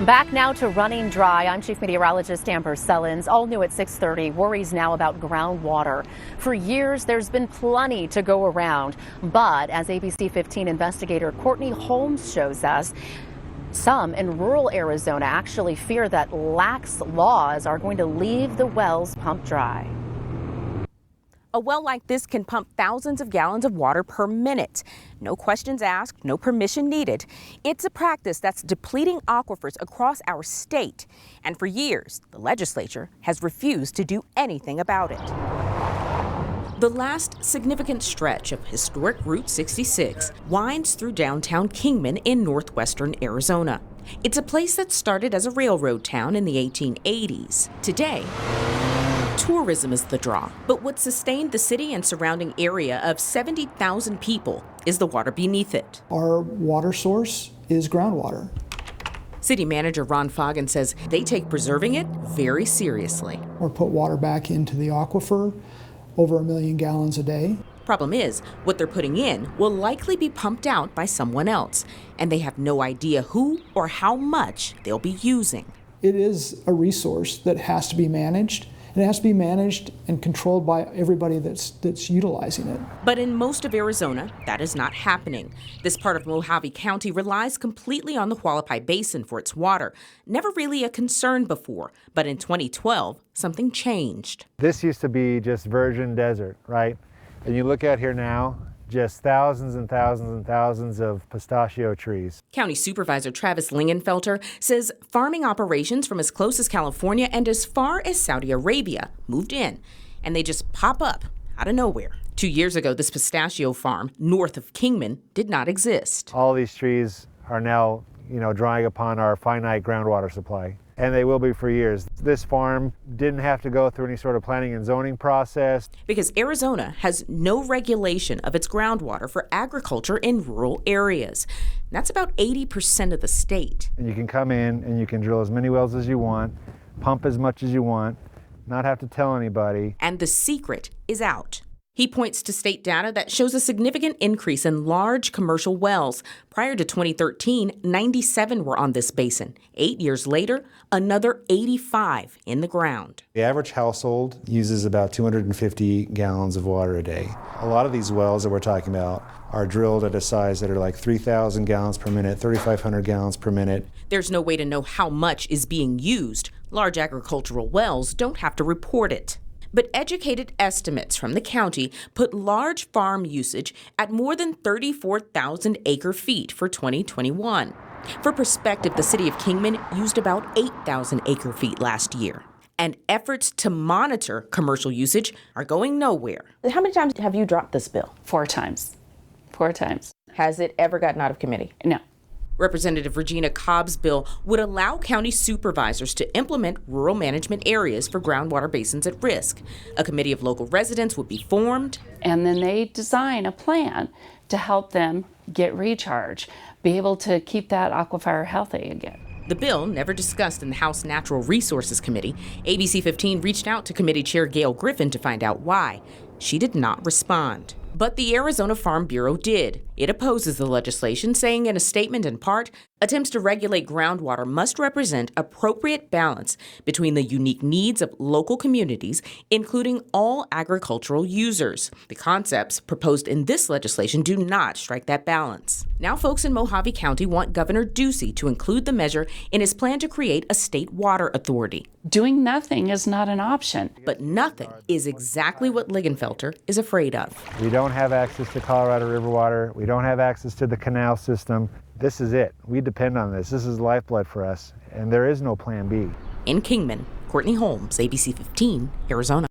Back now to running dry. I'm Chief Meteorologist Amber Sellens. All new at 6:30. Worries now about groundwater. For years, there's been plenty to go around. But as ABC 15 investigator Courtney Holmes shows us, some in rural Arizona actually fear that lax laws are going to leave the wells pumped dry. A well like this can pump thousands of gallons of water per minute. No questions asked, no permission needed. It's a practice that's depleting aquifers across our state. And for years, the legislature has refused to do anything about it. The last significant stretch of historic Route 66 winds through downtown Kingman in northwestern Arizona. It's a place that started as a railroad town in the 1880s. Today, tourism is the draw, but what sustained the city and surrounding area of 70,000 people is the water beneath it. Our water source is groundwater. City manager Ron Foggin says they take preserving it very seriously. Or put water back into the aquifer, over 1 million gallons a day. Problem is, what they're putting in will likely be pumped out by someone else, and they have no idea who or how much they'll be using. It is a resource that has to be managed. It has to be managed and controlled by everybody that's utilizing it. But in most of Arizona, that is not happening. This part of Mojave County relies completely on the Hualapai Basin for its water. Never really a concern before, but in 2012, something changed. This used to be just virgin desert, right? And you look out here now, just thousands and thousands and thousands of pistachio trees. County Supervisor Travis Lingenfelter says farming operations from as close as California and as far as Saudi Arabia moved in, and they just pop up out of nowhere. 2 years ago, this pistachio farm north of Kingman did not exist. All these trees are now, drawing upon our finite groundwater supply, and they will be for years. This farm didn't have to go through any sort of planning and zoning process. Because Arizona has no regulation of its groundwater for agriculture in rural areas. That's about 80% of the state. And you can come in and you can drill as many wells as you want, pump as much as you want, not have to tell anybody. And the secret is out. He points to state data that shows a significant increase in large commercial wells. Prior to 2013, 97 were on this basin. 8 years later, another 85 in the ground. The average household uses about 250 gallons of water a day. A lot of these wells that we're talking about are drilled at a size that are like 3,000 gallons per minute, 3,500 gallons per minute. There's no way to know how much is being used. Large agricultural wells don't have to report it. But educated estimates from the county put large farm usage at more than 34,000 acre-feet for 2021. For perspective, the city of Kingman used about 8,000 acre-feet last year. And efforts to monitor commercial usage are going nowhere. How many times have you dropped this bill? 4 times. 4 times. Has it ever gotten out of committee? No. Representative Regina Cobb's bill would allow county supervisors to implement rural management areas for groundwater basins at risk. A committee of local residents would be formed. And then they design a plan to help them get recharge, be able to keep that aquifer healthy again. The bill never discussed in the House Natural Resources Committee. ABC 15 reached out to committee chair Gail Griffin to find out why. She did not respond. But the Arizona Farm Bureau did. It opposes the legislation, saying in a statement in part, attempts to regulate groundwater must represent appropriate balance between the unique needs of local communities, including all agricultural users. The concepts proposed in this legislation do not strike that balance. Now folks in Mojave County want Governor Ducey to include the measure in his plan to create a state water authority. Doing nothing is not an option. But nothing is exactly what Lingenfelter is afraid of. We don't have access to Colorado River water. We don't have access to the canal system. This is it. We depend on this. This is lifeblood for us, and there is no plan B. In Kingman, Courtney Holmes, ABC 15, Arizona.